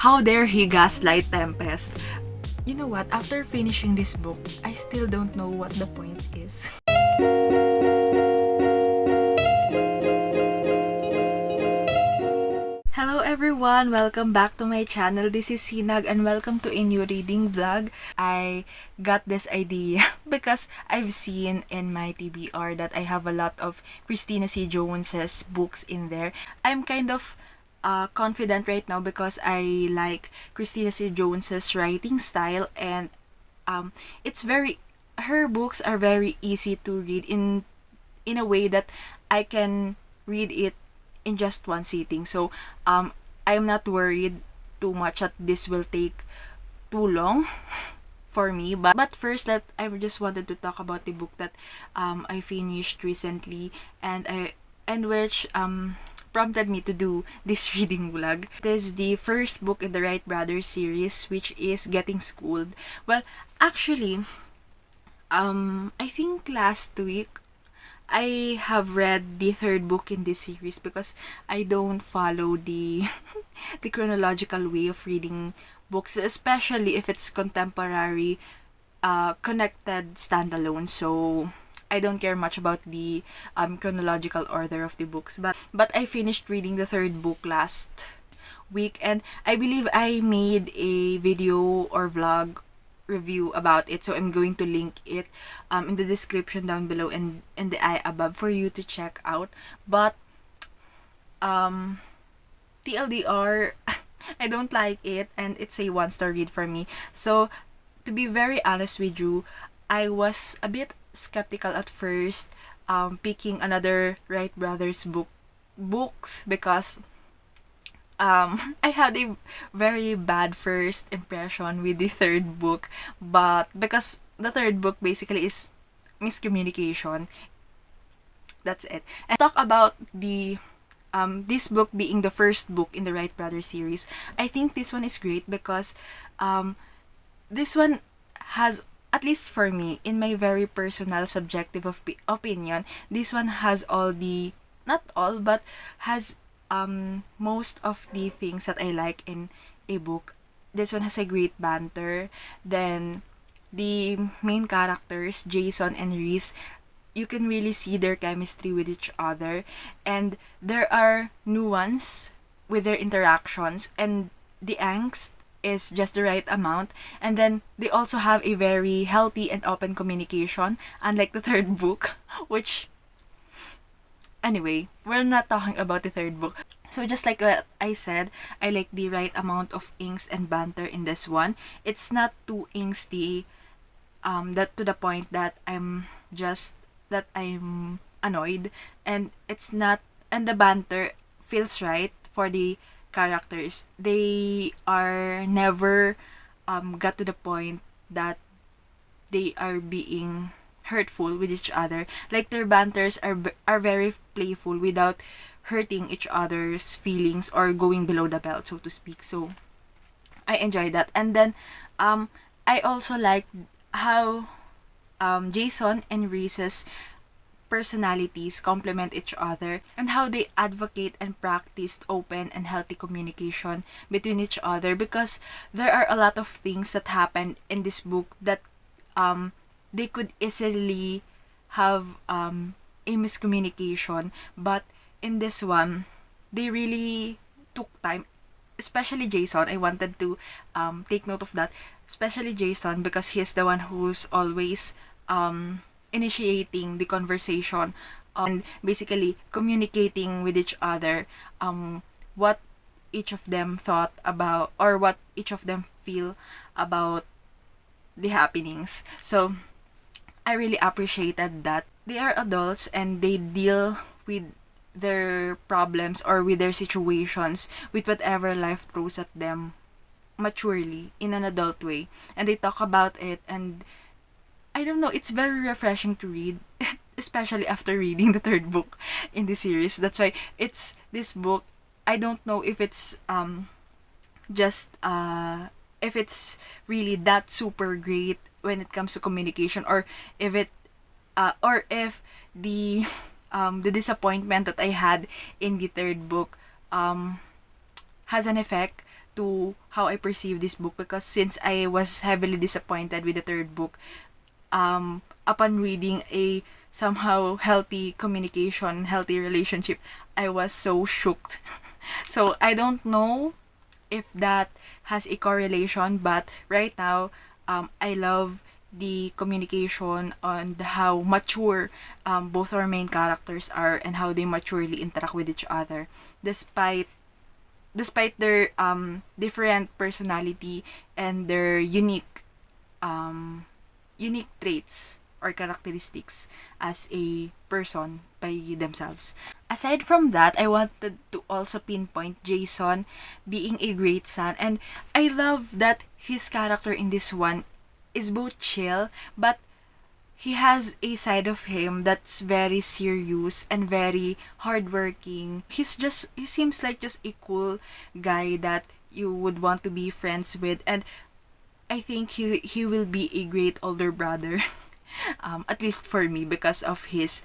How dare he gaslight Tempest? You know what? After finishing this book, I still don't know what the point is. Hello everyone! Welcome back to my channel. This is Sinag and welcome to a new reading vlog. I got this idea because I've seen in my TBR that I have a lot of Christina C. Jones's books in there. I'm kind of confident right now because I like Christina C. Jones's writing style, and her books are very easy to read in a way that I can read it in just one sitting. So I'm not worried too much that this will take too long for me. But first, I just wanted to talk about the book that I finished recently and which prompted me to do this reading vlog. It is the first book in the Wright Brothers series, which is Getting Schooled. Well, actually, I think last week I have read the third book in this series because I don't follow the the chronological way of reading books, especially if it's contemporary, connected standalone. So I don't care much about the chronological order of the books. But I finished reading the third book last week, and I believe I made a video or vlog review about it, so I'm going to link it in the description down below and in the eye above for you to check out. But TLDR, I don't like it, and it's a one-star read for me. So to be very honest with you, I was a bit skeptical at first picking another Wright Brothers books because I had a very bad first impression with the third book, but because the third book basically is miscommunication, that's it. And talk about the this book being the first book in the Wright Brothers series. I think this one is great because this one has, at least for me, in my very personal subjective opinion, this one has all the, not all, but has most of the things that I like in a book. This one has a great banter. Then the main characters, Jason and Reese, you can really see their chemistry with each other, and there are nuance with their interactions, and the angst is just the right amount. And then they also have a very healthy and open communication, unlike the third book, which, anyway, we're not talking about the third book. So just like what I said, I like the right amount of angst and banter in this one. It's not too angsty, that to the point that I'm annoyed, and it's not, and the banter feels right for the characters. They are never got to the point that they are being hurtful with each other. Like, their banters are very playful without hurting each other's feelings or going below the belt, so to speak. So I enjoy that. And then I also like how Jason and Reese's personalities complement each other, and how they advocate and practice open and healthy communication between each other, because there are a lot of things that happen in this book that they could easily have a miscommunication, but in this one they really took time, especially Jason. I wanted to take note of that, especially Jason, because he's the one who's always initiating the conversation and basically communicating with each other what each of them thought about, or what each of them feel about the happenings. So I really appreciated that. They are adults and they deal with their problems or with their situations, with whatever life throws at them, maturely, in an adult way, and they talk about it. And I don't know, it's very refreshing to read, especially after reading the third book in the series. That's why it's this book. I don't know if it's just if it's really that super great when it comes to communication, or if the the disappointment that I had in the third book has an effect to how I perceive this book, because since I was heavily disappointed with the third book, upon reading a somehow healthy communication, healthy relationship, I was so shocked. So I don't know if that has a correlation, but right now, I love the communication on how mature both our main characters are, and how they maturely interact with each other, despite their different personality and their unique traits or characteristics as a person by themselves. Aside from that, I wanted to also pinpoint Jason being a great son, and I love that his character in this one is both chill, but he has a side of him that's very serious and very hardworking. He seems like just a cool guy that you would want to be friends with, and I think he will be a great older brother. At least for me, because of his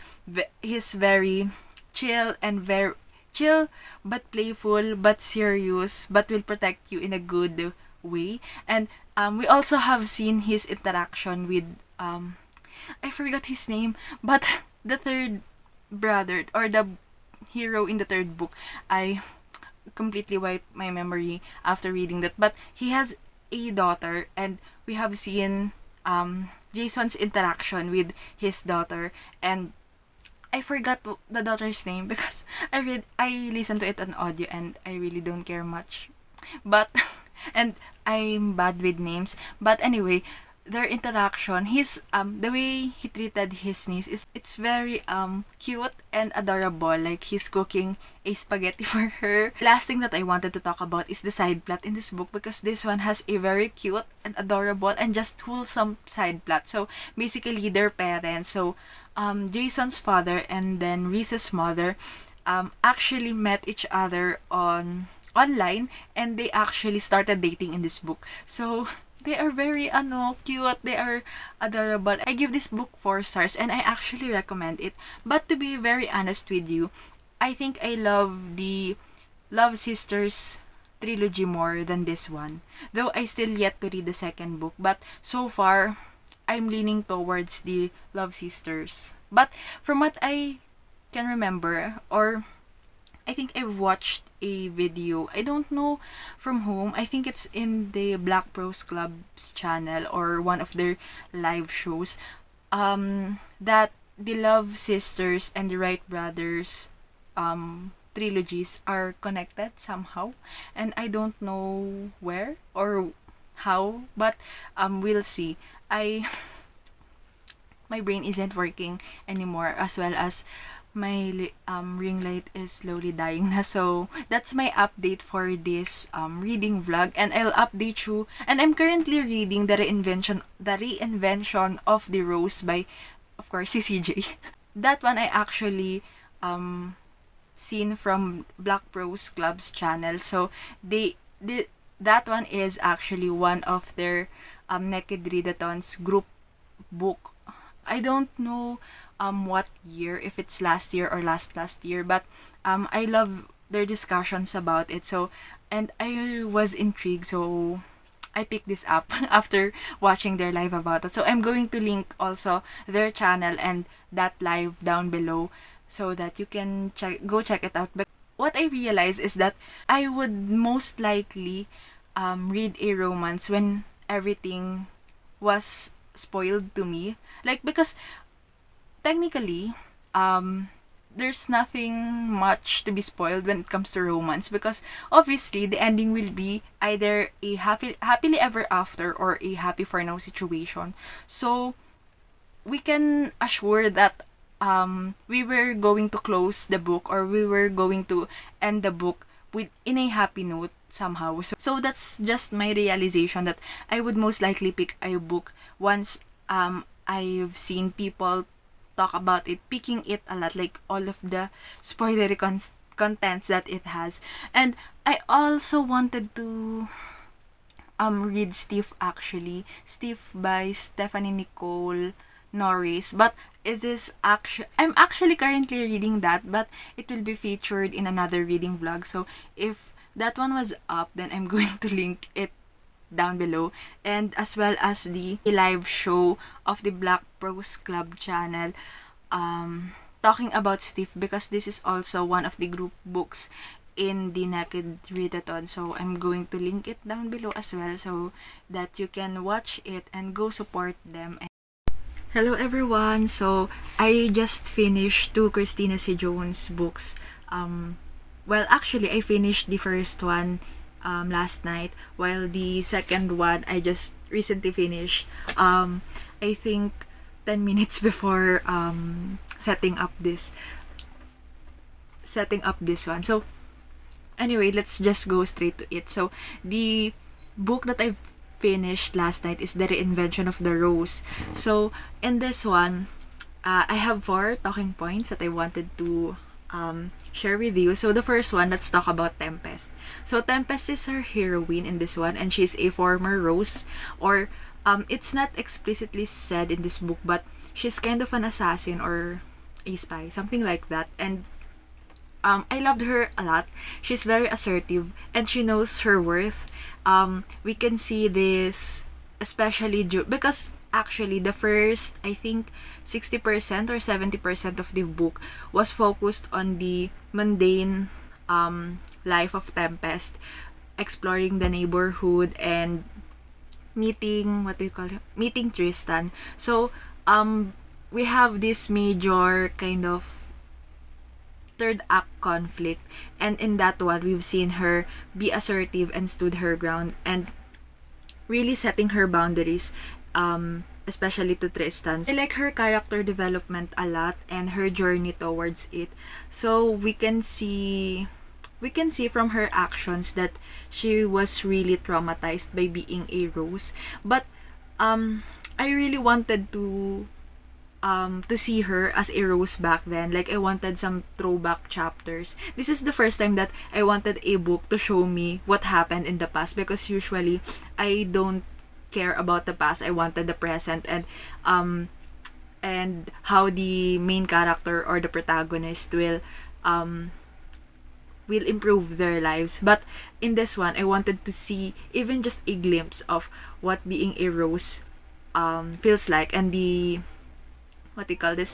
very chill and very chill but playful but serious, but will protect you in a good way. And we also have seen his interaction with I forgot his name, but the third brother, or the hero in the third book. I completely wiped my memory after reading that, but he has a daughter, and we have seen Jason's interaction with his daughter, and I forgot the daughter's name because I listened to it on audio, and I really don't care much. But and I'm bad with names. But anyway, their interaction, his the way he treated his niece, it's very cute and adorable. Like, he's cooking a spaghetti for her. Last thing that I wanted to talk about is the side plot in this book, because this one has a very cute and adorable and just wholesome side plot. So basically, their parents, so Jason's father and then Reese's mother, actually met each other online, and they actually started dating in this book. So they are very cute, they are adorable. I give this book 4 stars, and I actually recommend it. But to be very honest with you, I think I love the Love Sisters trilogy more than this one. Though I still yet to read the second book, but so far I'm leaning towards the Love Sisters. But from what I can remember, or I think I've watched a video, I don't know from whom, I think it's in the Black Prose Club's channel or one of their live shows, that the Love Sisters and the Wright brothers trilogies are connected somehow, and I don't know where or how, but we'll see. My brain isn't working anymore, as well as my ring light is slowly dying na. So that's my update for this reading vlog, and I'll update you. And I'm currently reading the Reinvention of the Rose by, of course, CCJ. That one I actually seen from Black Prose Club's channel. So that one is actually one of their Naked Readathons group book. I don't know what year, if it's last year or last year, but I love their discussions about it. So, and I was intrigued, so I picked this up after watching their live about it. So I'm going to link also their channel and that live down below, so that you can go check it out. But what I realized is that I would most likely read a romance when everything was spoiled to me. Like, because technically, there's nothing much to be spoiled when it comes to romance, because obviously the ending will be either a happily ever after or a happy for now situation. So we can assure that we were going to close the book, or we were going to end the book in a happy note somehow. So that's just my realization, that I would most likely pick a book once I've seen people talk about it, picking it a lot, like all of the spoilery contents that it has. And I also wanted to read Steve, actually. Steve by Stephanie Nicole Norris, but it is I'm actually currently reading that, but it will be featured in another reading vlog. So if that one was up, then I'm going to link it down below, and as well as the live show of the Black Prose Club channel, talking about Steve, because this is also one of the group books in the Naked Readathon. So I'm going to link it down below as well, so that you can watch it and go support them. Hello everyone! So I just finished two Christina C. Jones books. Well, actually, I finished the first one last night, while the second one I just recently finished. I think 10 minutes before setting up this one. So anyway, let's just go straight to it. So the book that I finished last night is The Reinvention of the Rose. So in this one, I have 4 talking points that I wanted to share with you. So the first one, let's talk about Tempest. So Tempest is her heroine in this one, and she's a former Rose, or it's not explicitly said in this book, but she's kind of an assassin or a spy, something like that. And I loved her a lot. She's very assertive and she knows her worth. We can see this especially because actually the first, I think, 60% or 70% of the book was focused on the mundane life of Tempest, exploring the neighborhood and meeting Tristan. So we have this major kind of third act conflict, and in that one we've seen her be assertive and stood her ground and really setting her boundaries, especially to Tristan. I like her character development a lot and her journey towards it. So we can see from her actions that she was really traumatized by being a Rose. But I really wanted to see her as a Rose back then. Like, I wanted some throwback chapters. This is the first time that I wanted a book to show me what happened in the past, because usually I don't care about the past. I wanted the present and how the main character or the protagonist will improve their lives. But in this one, I wanted to see even just a glimpse of what being a Rose feels like, and the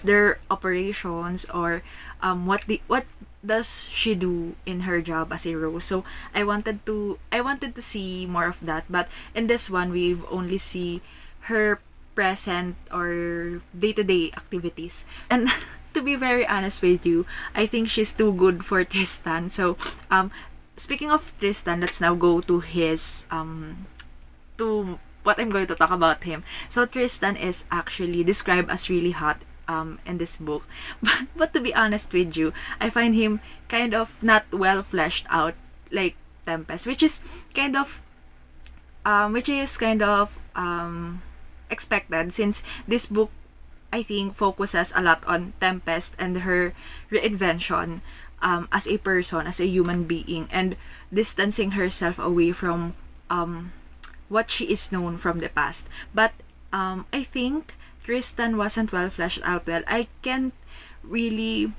their operations, or what does she do in her job as a Rose. So I wanted to see more of that. But in this one, we've only see her present or day-to-day activities. And to be very honest with you, I think she's too good for Tristan. So speaking of Tristan, let's now go to his to what I'm going to talk about him. So Tristan is actually described as really hot in this book. But to be honest with you, I find him kind of not well fleshed out like Tempest, which is kind of expected, since this book, I think, focuses a lot on Tempest and her reinvention as a person, as a human being, and distancing herself away from what she is known from the past. But I think Tristan wasn't well fleshed out well. I can't really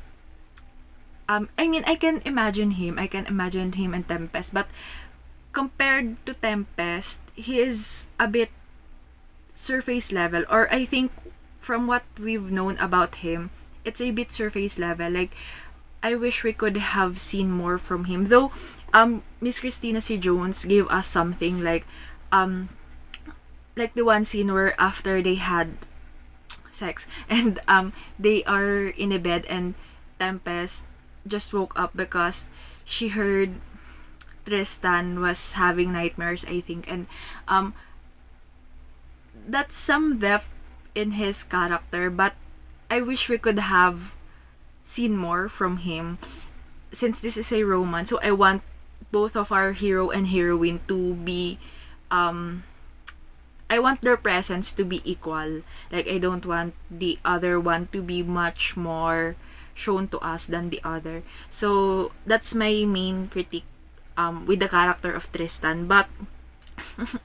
I can imagine him in Tempest, but compared to Tempest, he is a bit surface level, or I think from what we've known about him, it's a bit surface level. Like, I wish we could have seen more from him, though Miss Christina C. Jones gave us something like the one scene where after they had sex and they are in a bed, and Tempest just woke up because she heard Tristan was having nightmares, I think. And that's some depth in his character, but I wish we could have seen more from him, since this is a romance. So I want both of our hero and heroine to be I want their presence to be equal. Like, I don't want the other one to be much more shown to us than the other. So that's my main critique with the character of Tristan. But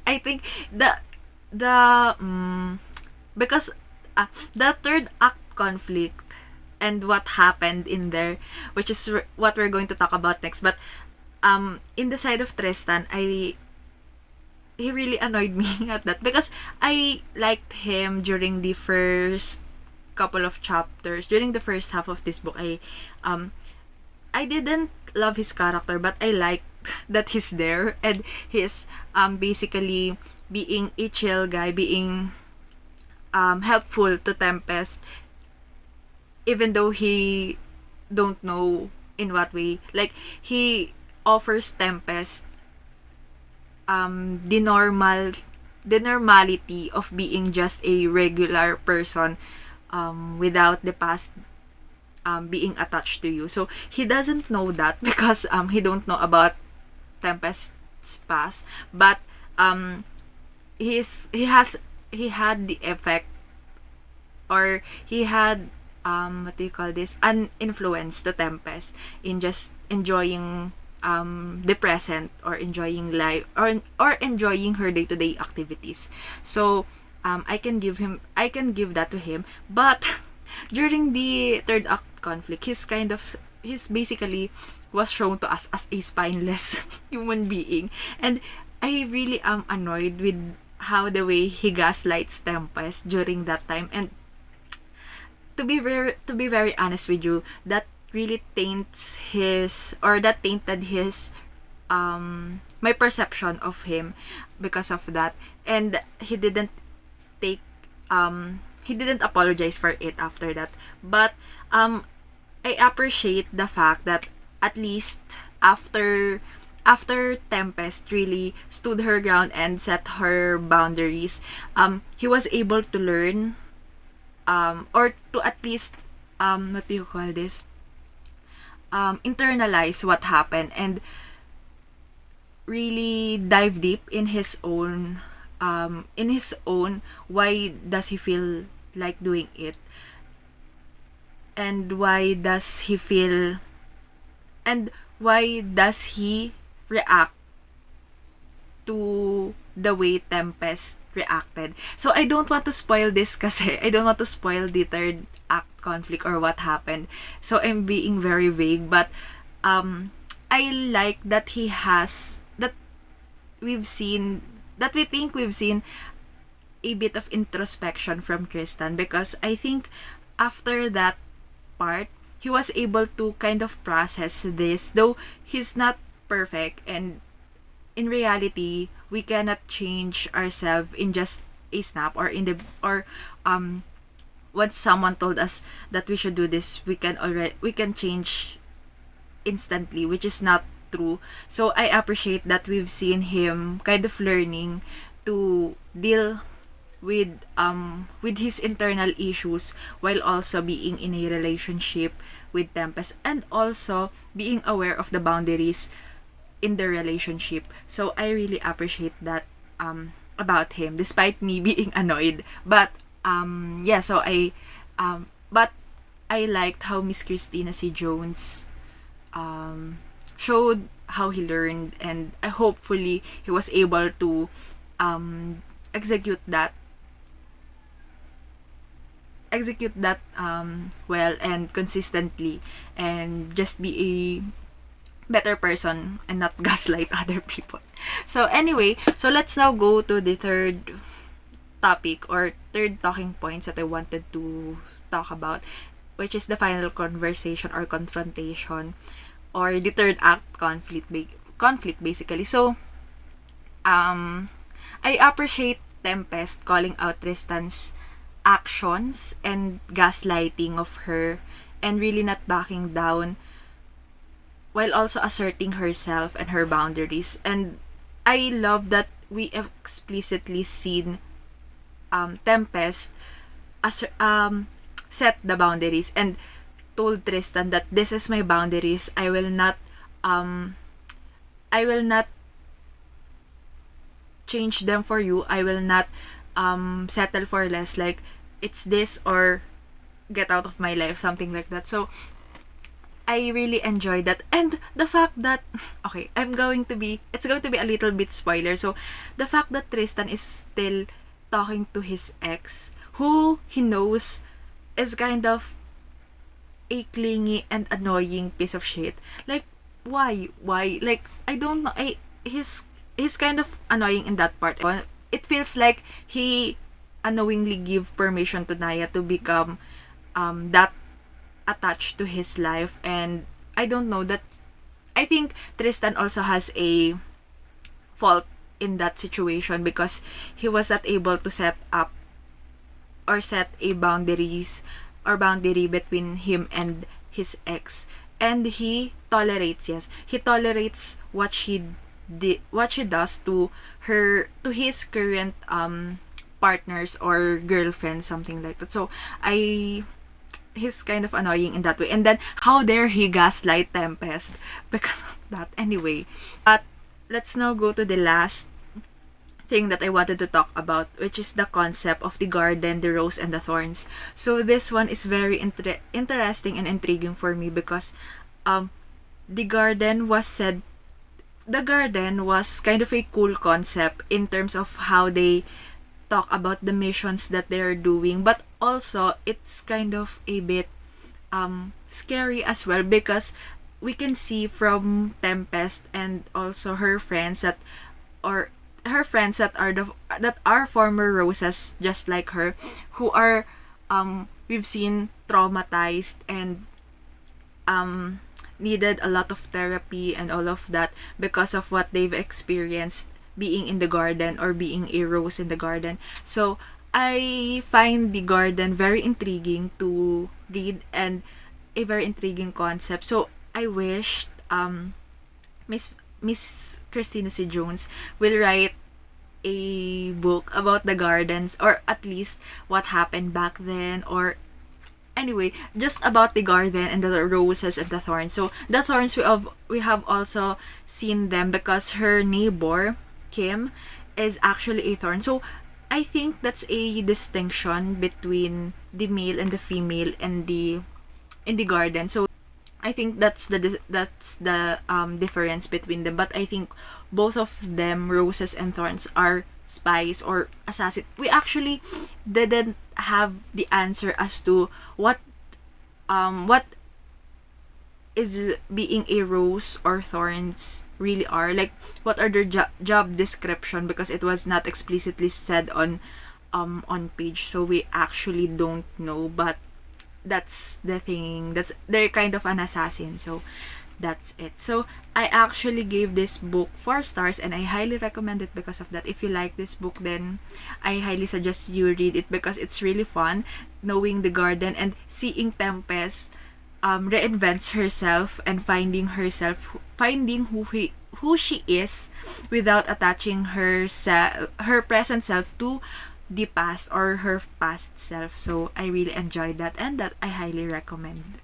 I think because the third act conflict and what happened in there, which is what we're going to talk about next. But in the side of Tristan, he really annoyed me at that, because I liked him during the first couple of chapters. During the first half of this book, I didn't love his character, but I liked that he's there, and he's basically being a chill guy, being helpful to Tempest, even though he don't know in what way. Like, he offers Tempest the normality of being just a regular person, without the past being attached to you. So he doesn't know that because he don't know about Tempest's past, but he had the effect, or he had what do you call this, an influence to Tempest in just enjoying the present, or enjoying life, or enjoying her day-to-day activities. So I can give that to him. But during the third act conflict, he's basically was shown to us as a spineless human being, and I really am annoyed with how the way he gaslights Tempest during that time. And to be very honest with you, that really tainted his my perception of him because of that. And take he didn't apologize for it after that. But I appreciate the fact that at least after Tempest really stood her ground and set her boundaries, he was able to learn, or to at least what do you call this, internalize what happened, and really dive deep in his own why does he feel like doing it, and why does he react to the way Tempest reacted. So I don't want to spoil this kasi I don't want to spoil the third act conflict or what happened. So I'm being very vague, but I like that we think we've seen a bit of introspection from Tristan, because I think after that part, he was able to kind of process this, though he's not perfect, and in reality, we cannot change ourselves in just a snap, or once someone told us that we should do this, we can change instantly, which is not true. So I appreciate that we've seen him kind of learning to deal with his internal issues, while also being in a relationship with Tempest, and also being aware of the boundaries in the relationship. So I really appreciate that about him, despite me being annoyed. But so but I liked how Miss Christina C. Jones showed how he learned, and hopefully he was able to execute that well and consistently, and just be a better person and not gaslight other people. So anyway, so let's now go to the third topic, or third talking points that I wanted to talk about, which is the final conversation or confrontation, or the third act conflict basically. So I appreciate Tempest calling out Tristan's actions and gaslighting of her, and really not backing down, while also asserting herself and her boundaries. And I love that we explicitly seen Tempest set the boundaries and told Tristan that this is my boundaries. I will not change them for you. I will not settle for less. Like, it's this or get out of my life, something like that. So I really enjoyed that. And the fact that, okay, it's going to be a little bit spoiler. So the fact that Tristan is still talking to his ex, who he knows is kind of a clingy and annoying piece of shit. Like, why, like, I don't know. He's kind of annoying in that part. It feels like he unknowingly give permission to Naya to become that attached to his life. And I don't know, that I think Tristan also has a fault in that situation, because he was not able to set up or set a boundary between him and his ex. And he tolerates, yes, he tolerates what she does to his current partners or girlfriend, something like that. So I he's kind of annoying in that way. And then how dare he gaslight Tempest because of that. Anyway, but let's now go to the last thing that I wanted to talk about, which is the concept of the garden, the rose, and the thorns. So this one is very interesting and intriguing for me, because the garden was said the garden was kind of a cool concept in terms of how they talk about the missions that they're doing, but also it's kind of a bit scary as well, because we can see from Tempest and also her friends that are former roses just like her, who are we've seen traumatized and needed a lot of therapy and all of that because of what they've experienced being in the garden or being a rose in the garden. So I find the garden very intriguing to read and a very intriguing concept. So I wish Miss Christina C. Jones will write a book about the gardens, or at least what happened back then, or anyway, just about the garden and the roses and the thorns. So the thorns, we have also seen them because her neighbor Kim is actually a thorn. So I think that's a distinction between the male and the female in the garden. So I think that's the difference between them. But I think both of them, roses and thorns, are spies or assassin. We actually didn't have the answer as to what is being a rose or thorns really are, like what are their job description, because it was not explicitly said on page, so we actually don't know. But that's the thing, that's they're kind of an assassin. So that's it. So I actually gave this book 4 stars, and I highly recommend it because of that. If you like this book, then I highly suggest you read it, because it's really fun knowing the garden and seeing Tempest reinvents herself and finding who she is without attaching her present self to the past or her past self. So I really enjoyed that, and that I highly recommend.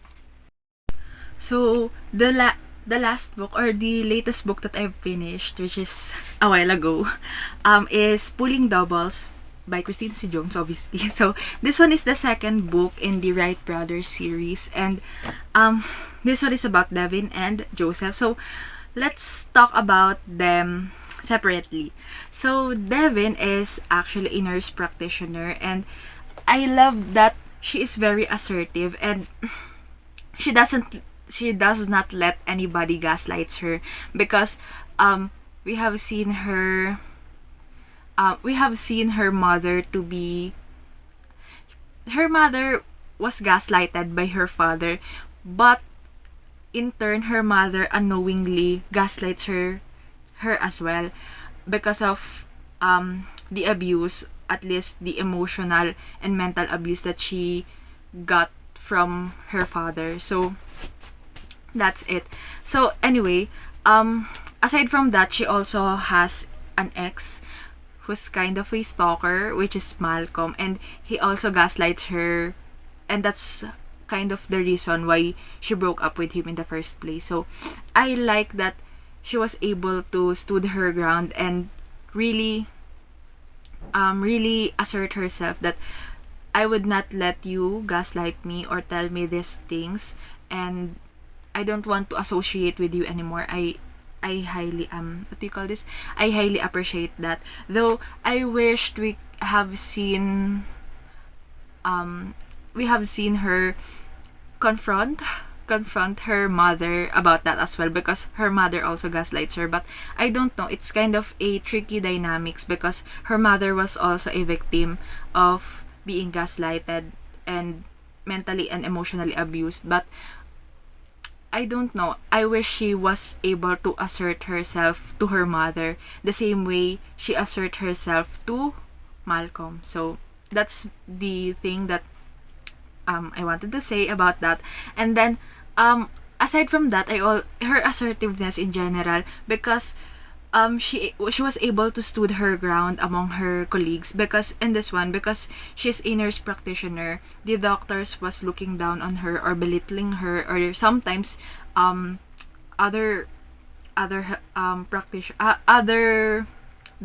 So the last book, or the latest book that I've finished, which is a while ago, is Pulling Doubles by Christina C. Jones, obviously. So this one is the second book in the Wright Brothers series, and this one is about Devin and Joseph. So let's talk about them separately. So Devin is actually a nurse practitioner, and I love that she is very assertive, and she does not let anybody gaslights her, because we have seen her mother to be her mother was gaslighted by her father, but in turn her mother unknowingly gaslights her as well, because of the abuse, at least the emotional and mental abuse that she got from her father. So that's it. So anyway, aside from that, she also has an ex who's kind of a stalker, which is Malcolm, and he also gaslights her, and that's kind of the reason why she broke up with him in the first place. So I like that she was able to stood her ground and really assert herself that I would not let you gaslight me or tell me these things, and I don't want to associate with you anymore. I highly what do you call this? I highly appreciate that. Though I wished we have seen her confront confront her mother about that as well, because her mother also gaslights her. But I don't know, it's kind of a tricky dynamics because her mother was also a victim of being gaslighted and mentally and emotionally abused. But I don't know, I wish she was able to assert herself to her mother the same way she assert herself to Malcolm. So that's the thing that I wanted to say about that. And then aside from that, her assertiveness in general, because she was able to stood her ground among her colleagues, because in this one, because she's a nurse practitioner, the doctors was looking down on her or belittling her, or sometimes other other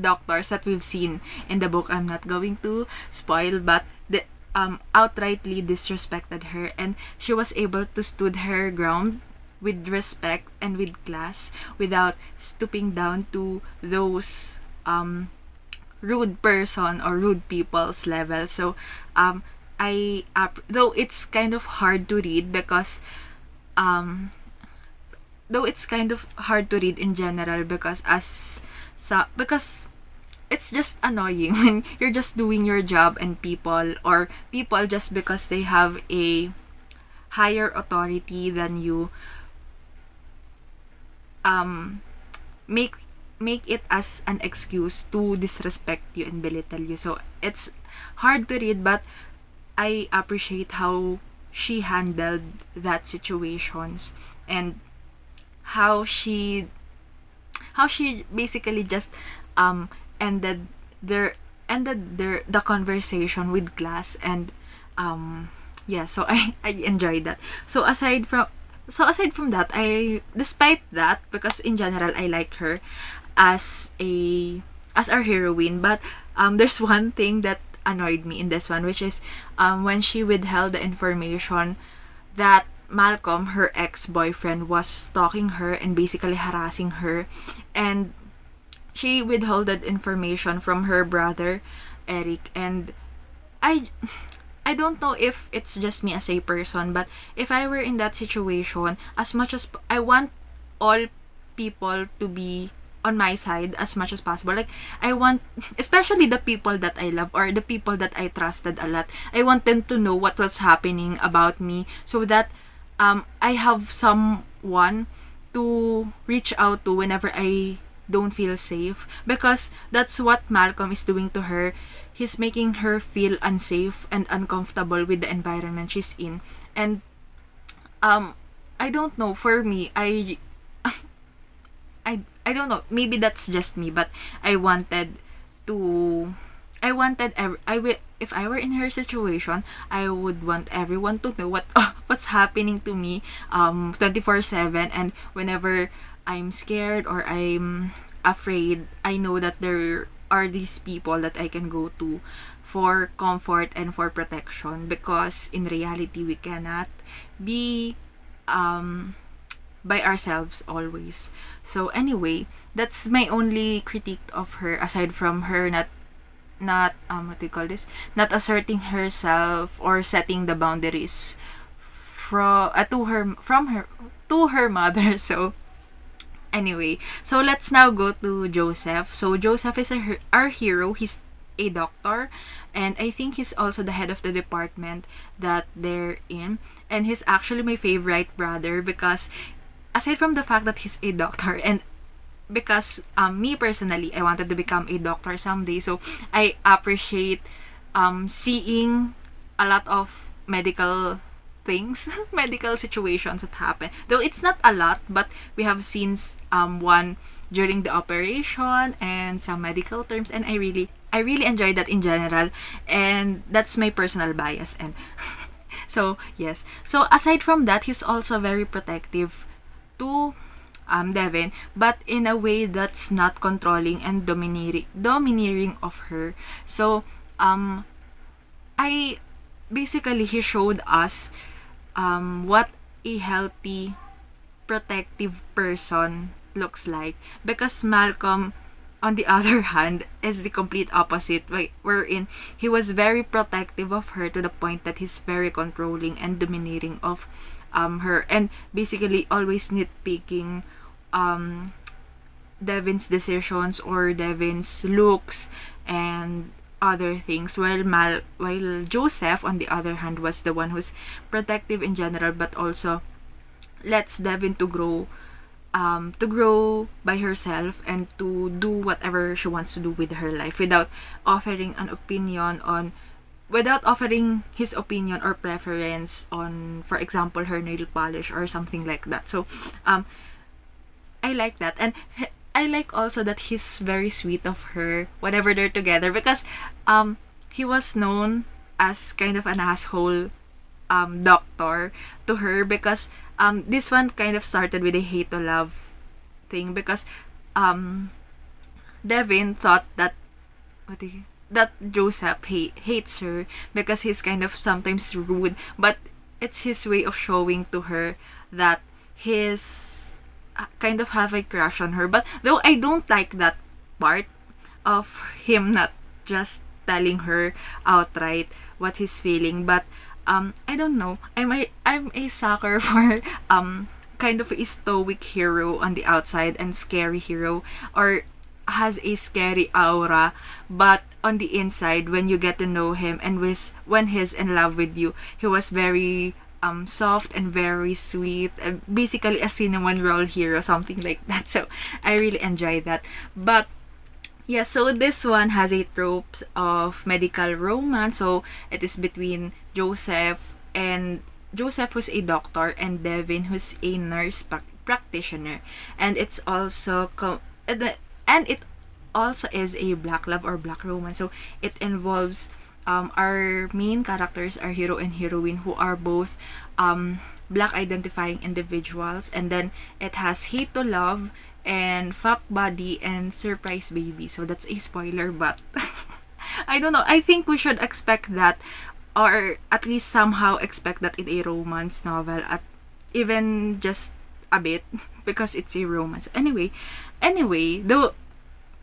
doctors that we've seen in the book, I'm not going to spoil, but the outrightly disrespected her, and she was able to stood her ground with respect and with class without stooping down to those rude person or rude people's level. So though it's kind of hard to read, because though it's kind of hard to read in general, because because it's just annoying when you're just doing your job and people just because they have a higher authority than you make it as an excuse to disrespect you and belittle you. So it's hard to read, but I appreciate how she handled that situations, and how she basically just ended the conversation with class. And yeah, so I enjoyed that. So aside from that, despite that, because in general I like her as our heroine, but there's one thing that annoyed me in this one, which is when she withheld the information that Malcolm, her ex-boyfriend, was stalking her and basically harassing her, and she withheld that information from her brother Eric. And I don't know if it's just me as a person, but if I were in that situation, as much as I want all people to be on my side as much as possible, like I want, especially the people that I love or the people that I trusted a lot, I want them to know what was happening about me, so that I have someone to reach out to whenever I don't feel safe, because that's what Malcolm is doing to her. He's making her feel unsafe and uncomfortable with the environment she's in. And I don't know, for me, I don't know, maybe that's just me, but if I were in her situation, I would want everyone to know what's happening to me 24/7. And whenever I'm scared or I'm afraid, I know that there are these people that I can go to for comfort and for protection, because in reality we cannot be by ourselves always. So anyway, that's my only critique of her, aside from her not what do you call this, not asserting herself or setting the boundaries to her mother. So anyway, so let's now go to Joseph. So Joseph is our hero. He's a doctor, and I think he's also the head of the department that they're in, and he's actually my favorite brother, because aside from the fact that he's a doctor, and because me personally, I wanted to become a doctor someday, so I appreciate seeing a lot of medical things, medical situations that happen. Though it's not a lot, but we have seen one during the operation and some medical terms, and I really enjoy that in general, and that's my personal bias. And so yes, so aside from that, he's also very protective to Devin, but in a way that's not controlling and domineering of her. So I basically, he showed us what a healthy protective person looks like, because Malcolm on the other hand, is the complete opposite. Wherein he was very protective of her to the point that he's very controlling and dominating of her, and basically always nitpicking Devin's decisions or Devin's looks and other things, while Joseph on the other hand was the one who's protective in general, but also lets Devin to grow by herself and to do whatever she wants to do with her life without offering his opinion or preference on, for example, her nail polish or something like that. So I like that, and I like also that he's very sweet of her whenever they're together, because he was known as kind of an asshole doctor to her, because this one kind of started with a hate to love thing, because Devin thought that that Joseph hates her because he's kind of sometimes rude, but it's his way of showing to her that he's kind of have a crush on her. But though I don't like that part of him not just telling her outright what he's feeling, but I don't know. I'm a sucker for kind of a stoic hero on the outside and scary hero, or has a scary aura, but on the inside, when you get to know him and when he's in love with you, he was very soft and very sweet, basically a cinnamon roll hero, something like that. So I really enjoy that. But yeah, so this one has a tropes of medical romance. So it is between Joseph, who's a doctor, and Devin, who's a nurse practitioner, and it's also and it also is a black love or black romance. So it involves our main characters, our hero and heroine, who are both black identifying individuals, and then it has hate to love and fuck buddy and surprise baby. So that's a spoiler, but I don't know. I think we should expect that, or at least somehow expect that in a romance novel, at even just a bit, because it's a romance. Anyway, though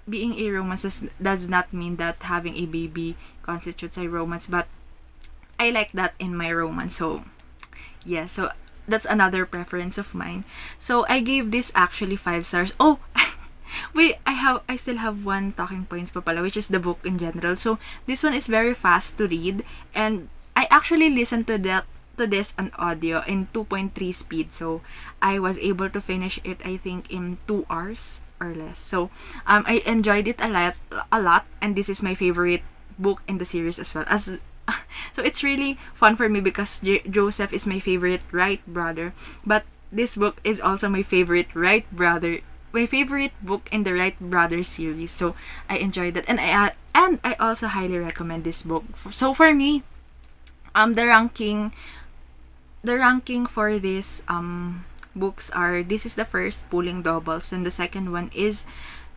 being a romance does not mean that having a baby constitutes a romance, but I like that in my romance. So yeah, so that's another preference of mine. So I gave this actually 5 stars. Oh, wait, I still have one talking points pa pala, which is the book in general. So this one is very fast to read, and I actually listened to this on audio in 2.3 speed. So I was able to finish it, I think, in 2 hours or less. So I enjoyed it a lot, and this is my favorite book in the series as well. As so it's really fun for me because Joseph is my favorite Wright brother, but this book is also my favorite book in the Wright brothers series. So I enjoyed that, and I also highly recommend this book. So for me, the ranking for this books are, this is the first, Pulling Doubles, and the second one is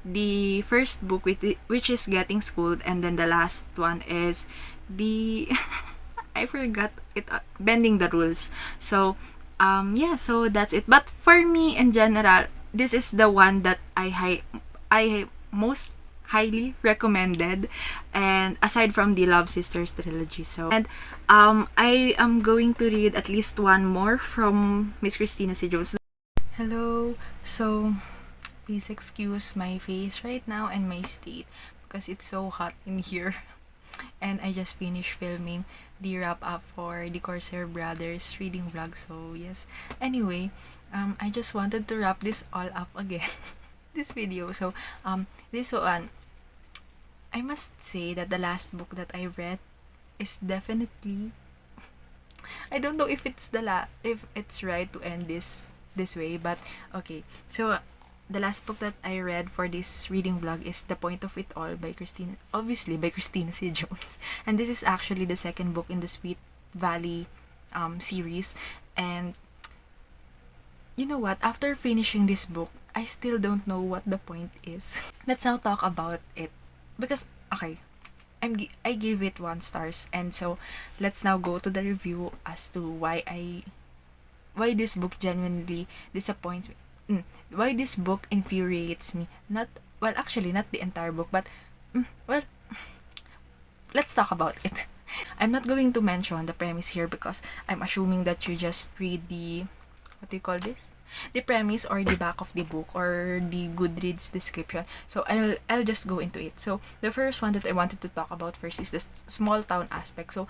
the first book which is Getting Schooled, and then the last one is the I forgot it, Bending the Rules. So yeah, so that's it. But for me in general, this is the one that I most highly recommended, and aside from the Love Sisters trilogy. So, and I am going to read at least one more from Miss Christina C. Jones. Hello. So please excuse my face right now and my state because it's so hot in here. And I just finished filming the wrap up for the Corsair Brothers reading vlog. So yes. Anyway, I just wanted to wrap this all up again. This video. So this one, I must say that the last book that I read is definitely, I don't know if it's if it's right to end this way, but okay. So the last book that I read for this reading vlog is The Point of It All by Christina, obviously by Christina C. Jones. And this is actually the second book in the Sweet Valley series. And you know what? After finishing this book, I still don't know what the point is. Let's now talk about it. Because, okay, I gave it 1 stars. And so, let's now go to the review as to why this book genuinely disappoints me. Why this book infuriates me. Not well, actually, not the entire book, but, well, let's talk about it. I'm not going to mention the premise here because I'm assuming that you just read the, what do you call this? The premise or the back of the book or the Goodreads description. So I'll just go into it. So the first one that I wanted to talk about first is the small town aspect. So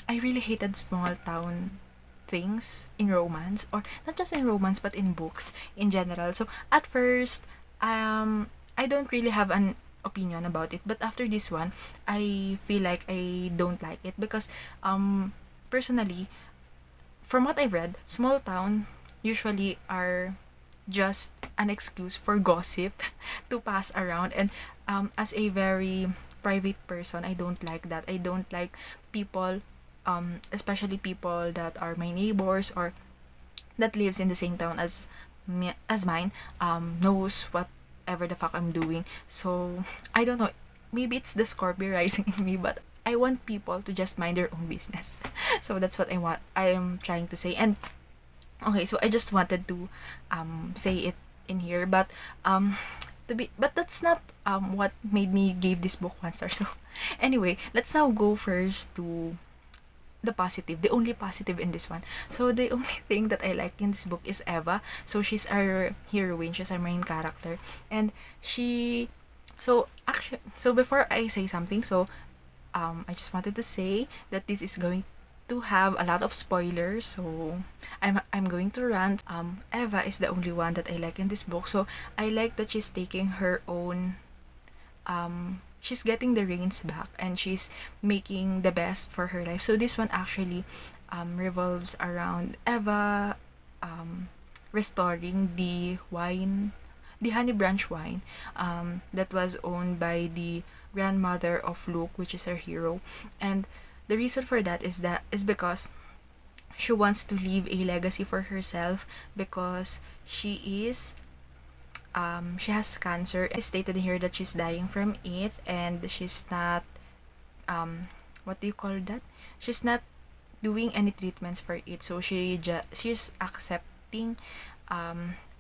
I really hated small town things in romance, or not just in romance but in books in general. So at first, I don't really have an opinion about it, but after this one, I feel like I don't like it because personally, from what I've read, small town usually are just an excuse for gossip to pass around, and as a very private person, I don't like that. I don't like people, especially people that are my neighbors or that lives in the same town as me, as mine, knows whatever the fuck I'm doing. So I don't know, maybe it's the Scorpio rising in me, but I want people to just mind their own business. So that's what I am trying to say. And okay, so I just wanted to say it in here, but but that's not what made me give this book 1 star. So anyway, let's now go first to the positive, the only positive in this one. So the only thing that I like in this book is Eva. So she's our heroine, she's our main character, and so before I say something, so I just wanted to say that this is going to have a lot of spoilers, so I'm going to rant. Eva is the only one that I like in this book. So I like that she's taking her own, she's getting the reins back and she's making the best for her life. So this one actually revolves around Eva restoring the wine, the honey branch wine, that was owned by the grandmother of Luke, which is our hero. And the reason for that is because she wants to leave a legacy for herself, because she has cancer. It's stated here that she's dying from it, and she's not, what do you call that? She's not doing any treatments for it. So she's accepting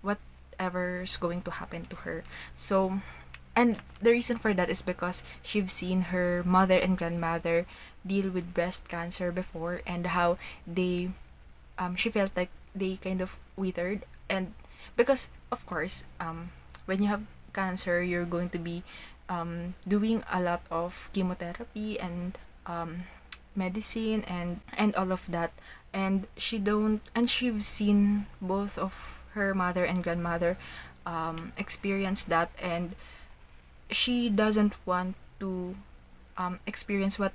whatever's going to happen to her. So, and the reason for that is because she's seen her mother and grandmother deal with breast cancer before, and how they she felt like they kind of withered. And because of course, when you have cancer, you're going to be doing a lot of chemotherapy and medicine and all of that. And she's seen both of her mother and grandmother experience that, and she doesn't want to experience what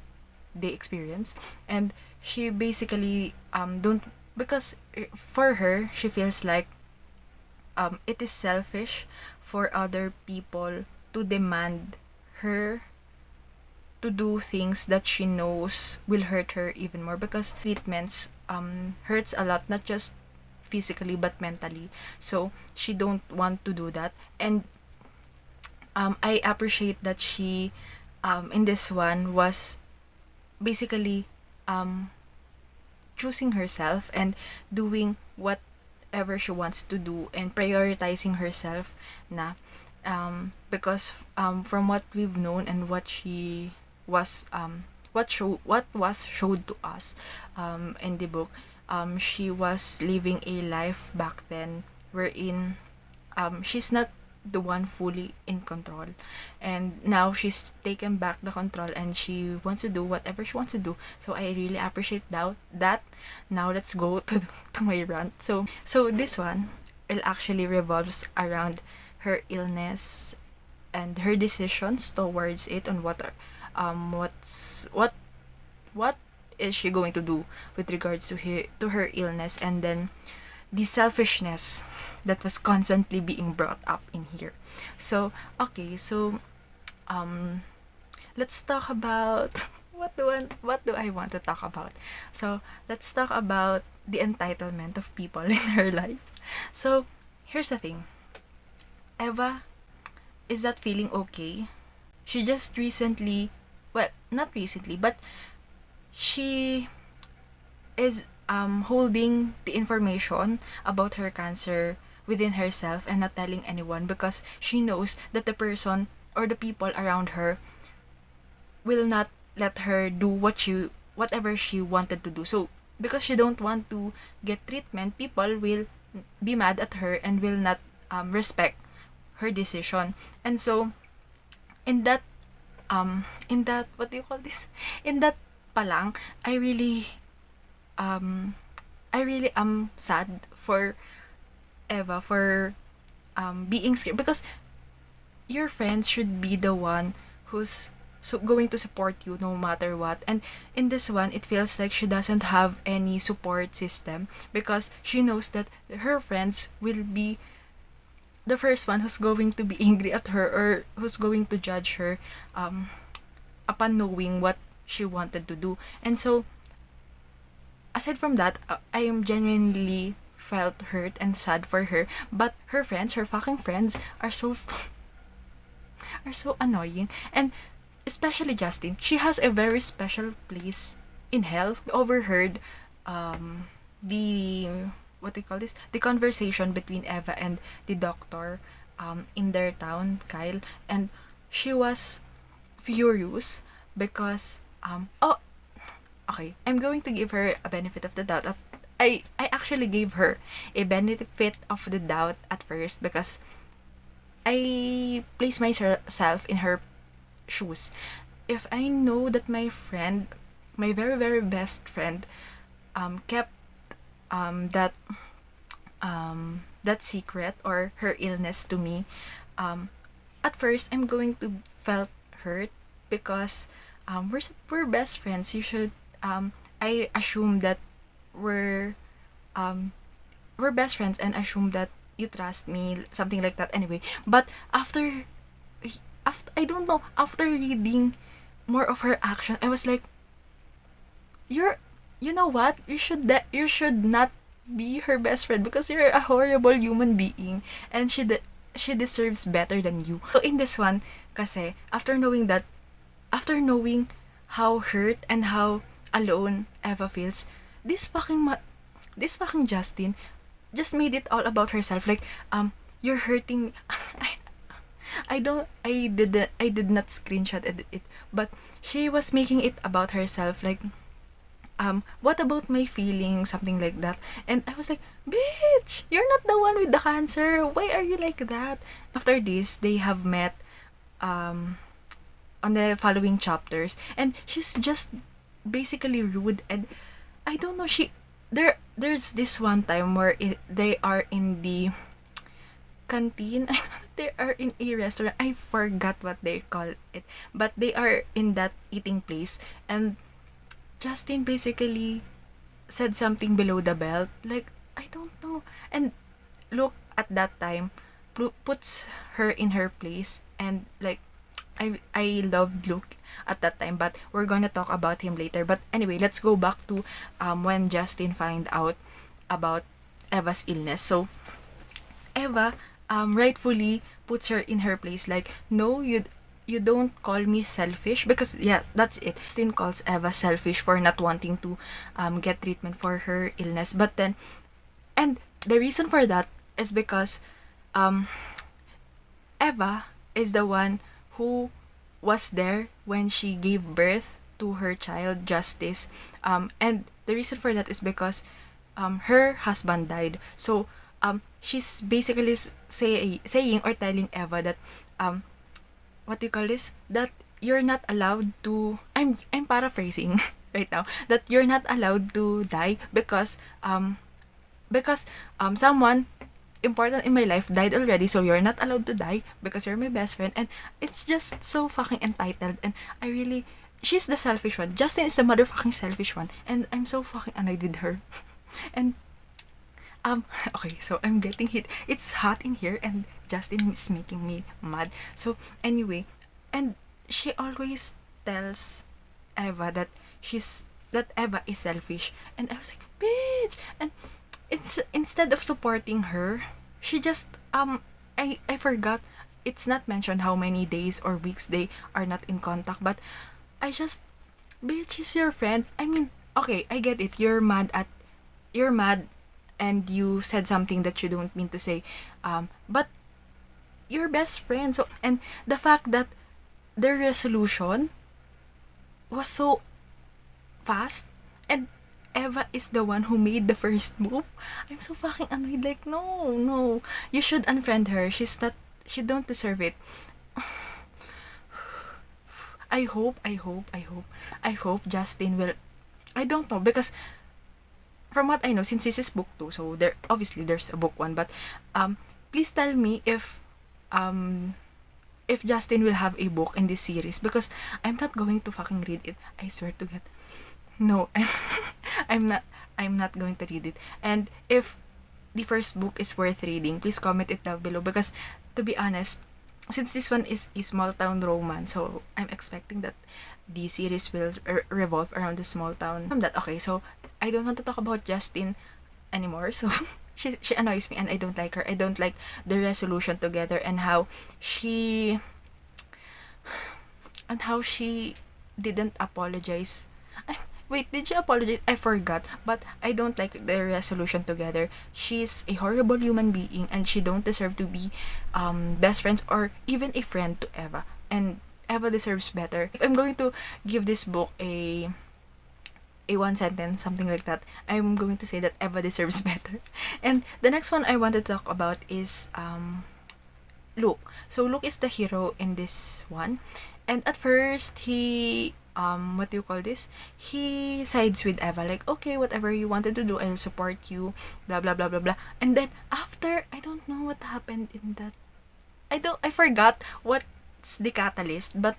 they experience. And she basically don't, because for her, she feels like it is selfish for other people to demand her to do things that she knows will hurt her even more, because treatments hurts a lot, not just physically but mentally. So she don't want to do that. And I appreciate that she in this one was basically choosing herself and doing whatever she wants to do and prioritizing herself na, because from what we've known and what she was what was showed to us in the book, she was living a life back then wherein she's not the one fully in control, and now she's taken back the control and she wants to do whatever she wants to do. So I really appreciate that. Now let's go to my rant. So this one, it actually revolves around her illness and her decisions towards it, on what is she going to do with regards to her illness, and then the selfishness that was constantly being brought up in here. So okay, so let's talk about what do I want to talk about. So let's talk about the entitlement of people in her life. So here's the thing. Eva is that feeling okay. She just recently, well, not recently, but she is holding the information about her cancer within herself and not telling anyone, because she knows that the person or the people around her will not let her do whatever she wanted to do. So because she don't want to get treatment, people will be mad at her and will not respect her decision. And so in that what do you call this? In that palang, um I really am sad for Eva for being scared, because your friends should be the one who's going to support you no matter what. And in this one, it feels like she doesn't have any support system, because she knows that her friends will be the first one who's going to be angry at her, or who's going to judge her upon knowing what she wanted to do. And so aside from that, I am genuinely felt hurt and sad for her. But her friends, her fucking friends, are so are so annoying. And especially Justin, she has a very special place in hell. We overheard the what do you call this? The conversation between Eva and the doctor in their town, Kyle, and she was furious because oh, okay, I'm going to give her a benefit of the doubt. I actually gave her a benefit of the doubt at first, because I place myself in her shoes. If I know that my friend, my very very best friend, kept that that secret or her illness to me, at first I'm going to felt hurt, because we're best friends. You should I assume that we're we're best friends and assume that you trust me, something like that. Anyway, but after I don't know, after reading more of her action, I was like, you know what, you should not be her best friend, because you're a horrible human being, and she deserves better than you. So in this one, kasi after knowing that, after knowing how hurt and how alone Eva feels, this fucking Justin just made it all about herself. Like, you're hurting me. I did not screenshot it, but she was making it about herself. Like, what about my feelings, something like that. And I was like, bitch, you're not the one with the cancer. Why are you like that? After this, they have met on the following chapters, and she's just basically rude. And I don't know, there's this one time where they are in the canteen. They are in a restaurant. I forgot what they call it, but they are in that eating place, and Justin basically said something below the belt. Like, I don't know. And look, at that time, puts her in her place, and like, I loved Luke at that time, but we're gonna talk about him later. But anyway, let's go back to when Justin find out about Eva's illness. So Eva rightfully puts her in her place, like, no, you don't call me selfish, because yeah, that's it. Justin calls Eva selfish for not wanting to get treatment for her illness. But then, and the reason for that is because Eva is the one who was there when she gave birth to her child, Justice. And the reason for that is because her husband died. So she's basically saying or telling Eva that what do you call this? That you're not allowed to. I'm paraphrasing right now. That you're not allowed to die because someone important in my life died already, so you're not allowed to die because you're my best friend. And it's just so fucking entitled, and she's the selfish one. Justin is the motherfucking selfish one, and I'm so fucking annoyed with her. And okay, so I'm getting hit. It's hot in here, and Justin is making me mad. So anyway, and she always tells Eva that Eva is selfish, and I was like, bitch. And it's, instead of supporting her, she just I forgot, it's not mentioned how many days or weeks they are not in contact, but I just, bitch, she's your friend. I mean, okay, I get it. You're mad and you said something that you don't mean to say, but you're best friends. So, and the fact that their resolution was so fast, and Eva is the one who made the first move. I'm so fucking annoyed. Like, no, you should unfriend her. She don't deserve it. I hope Justin will. I don't know, because from what I know, since this is book 2, so there's a book 1, but please tell me if Justin will have a book in this series, because I'm not going to fucking read it. I swear to God. No, I'm not going to read it. And if the first book is worth reading, please comment it down below, because to be honest, since this one is a small town romance, so I'm expecting that the series will revolve around the small town. Okay, so I don't want to talk about Justin anymore. So she annoys me, and I don't like her. I don't like the resolution together, and how she didn't apologize. Wait, did she apologize? I forgot. But I don't like their resolution together. She's a horrible human being, and she don't deserve to be best friends or even a friend to Eva. And Eva deserves better. If I'm going to give this book a one sentence, something like that, I'm going to say that Eva deserves better. And the next one I want to talk about is Luke. So Luke is the hero in this one. And at first, he what do you call this? He sides with Eva, like, okay, whatever you wanted to do, I'll support you, blah blah blah blah blah. And then after, I don't know what happened in that. I forgot what's the catalyst, but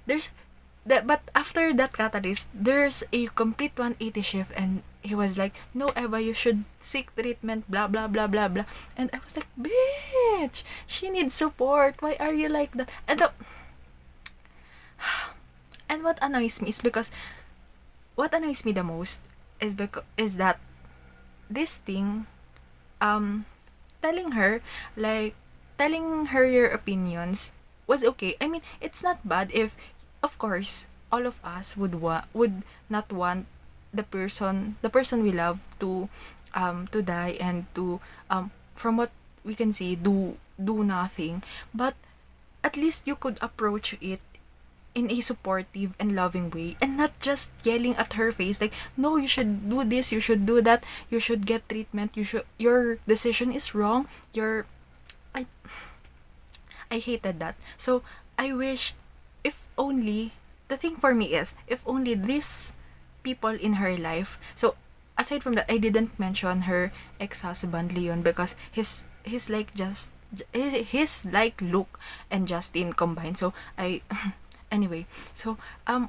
but after that catalyst, there's a complete 180 shift, and he was like, no, Eva, you should seek treatment, blah blah blah blah blah. And I was like, bitch, she needs support. Why are you like that? And what annoys me is because what annoys me the most is that this thing, telling her your opinions was okay. I mean, it's not bad if, of course, all of us would not want the person we love to die, and to from what we can see, do nothing. But at least you could approach it in a supportive and loving way, and not just yelling at her face like, no, you should do this, you should do that, you should get treatment, your decision is wrong, I hated that. So I wished, if only, the thing for me is, if only these people in her life, so aside from that, I didn't mention her ex-husband Leon, because he's like Luke and Justin combined. So anyway, so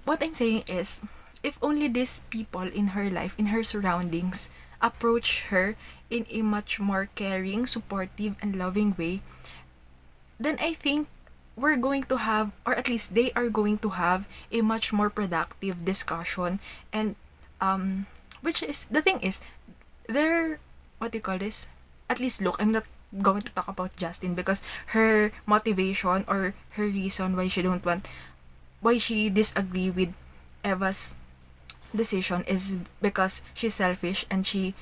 what I'm saying is, if only these people in her life, in her surroundings, approach her in a much more caring, supportive, and loving way, then I think we're going to have, or at least they are going to have, a much more productive discussion. And which is, the thing is, they're, what do you call this, at least look, I'm not going to talk about Justin, because her motivation or her reason why she disagree with Eva's decision is because she's selfish, and she's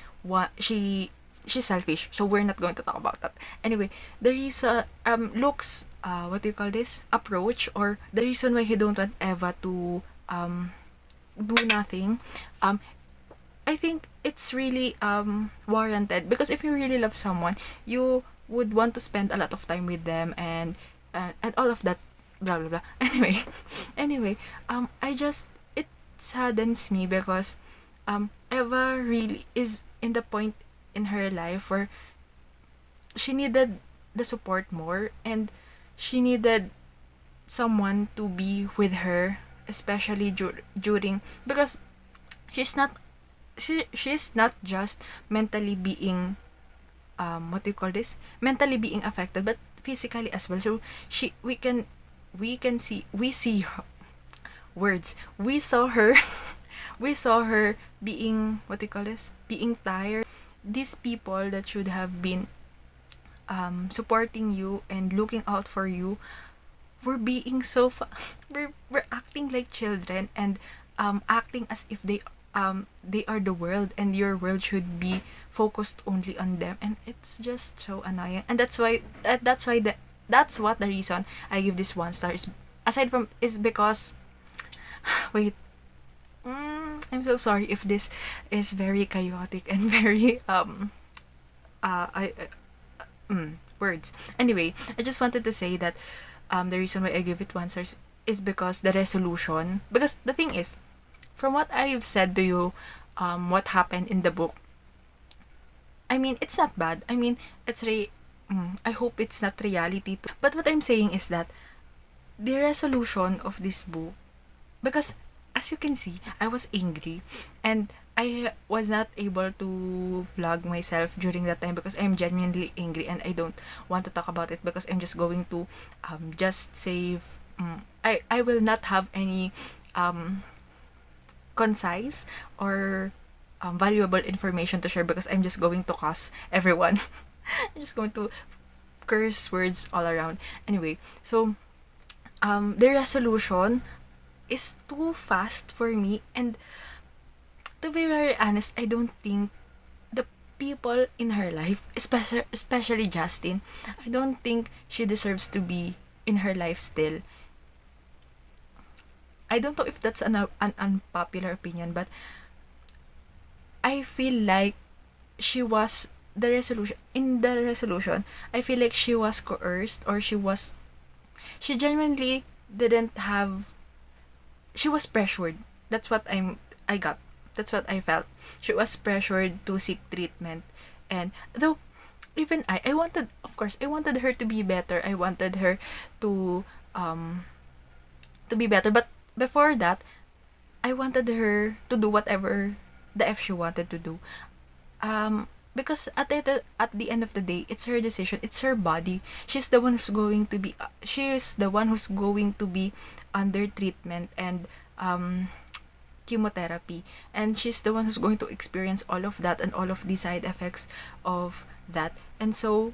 selfish. So we're not going to talk about that. Anyway, there is Luke's what do you call this, approach, or the reason why he don't want Eva to do nothing. I think it's really warranted, because if you really love someone, you would want to spend a lot of time with them, and all of that, blah blah blah. Anyway, it saddens me, because Eva really is in the point in her life where she needed the support more, and she needed someone to be with her, especially during, because she's not just mentally being what do you call this, mentally being affected, but physically as well. So we see her, words, we saw her we saw her being, what do you call this, being tired. These people that should have been supporting you and looking out for you were being so we're acting like children, and acting as if they they are the world, and your world should be focused only on them, and it's just so annoying. And that's what the reason I give this 1 star is, aside from, is because wait, I'm so sorry if this is very chaotic and very I words. Anyway, I just wanted to say that the reason why I give it 1 star is because the resolution. Because the thing is, from what I've said to you, what happened in the book, I mean, it's not bad. I mean, I hope it's not reality too. But what I'm saying is that the resolution of this book, because as you can see, I was angry, and I was not able to vlog myself during that time because I'm genuinely angry, and I don't want to talk about it because I'm just going to just save. I will not have any concise or valuable information to share because I'm just going to cuss everyone. I'm just going to curse words all around. Anyway, so the resolution is too fast for me, and to be very honest, I don't think the people in her life, especially Justin, I don't think she deserves to be in her life still. I don't know if that's an unpopular opinion, but I feel like she was the resolution. I feel like she was coerced, or she genuinely didn't have, she was pressured. That's what I got. That's what I felt. She was pressured to seek treatment. And though even I wanted, of course, I wanted her to be better. I wanted her to be better, but before that, I wanted her to do whatever the F she wanted to do. Because at the end of the day, it's her decision, it's her body. She's the one who's going to be under treatment and chemotherapy, and she's the one who's going to experience all of that and all of the side effects of that. And so,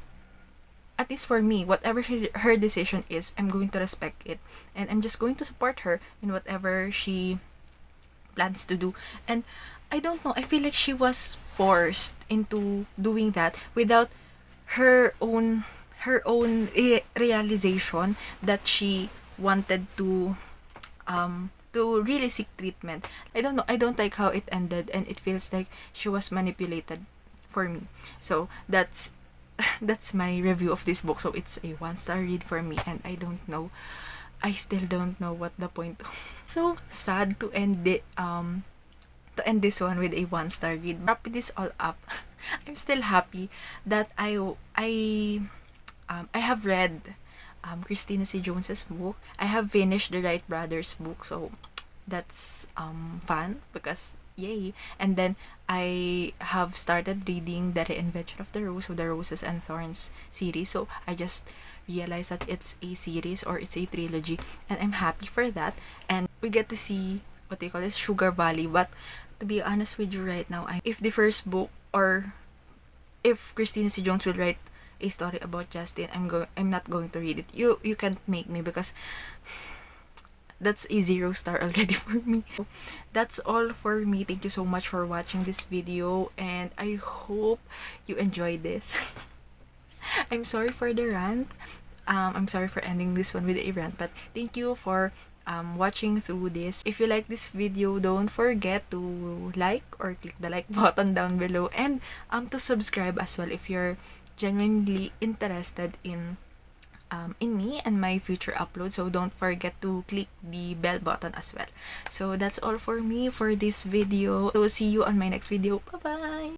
at least for me, whatever her decision is, I'm going to respect it, and I'm just going to support her in whatever she plans to do. And I don't know, I feel like she was forced into doing that without her own realization that she wanted to really seek treatment. I don't know, I don't like how it ended, and it feels like she was manipulated for me. So that's my review of this book. So it's a 1-star read for me, and I still don't know what the point. So sad to end it to end this one with a 1-star read. Wrap this all up, I'm still happy that I have read Christina C. Jones's book. I have finished the Wright brothers book, so that's fun because yay. And then I have started reading the Reinvention of the Rose, of the Roses and Thorns series. So I just realized that it's a series, or it's a trilogy, and I'm happy for that. And we get to see what they call this Sugar Valley. But to be honest with you right now, if the first book, or if Christina C. Jones will write a story about Justin, I'm not going to read it. You can't make me, because that's a 0-star already for me. That's all for me. Thank you so much for watching this video, and I hope you enjoyed this. I'm sorry for the rant. I'm sorry for ending this one with a rant, but thank you for watching through this. If you like this video, don't forget to like or click the like button down below, and to subscribe as well if you're genuinely interested in me and my future uploads. So don't forget to click the bell button as well. So that's all for me for this video. So see you on my next video. Bye bye.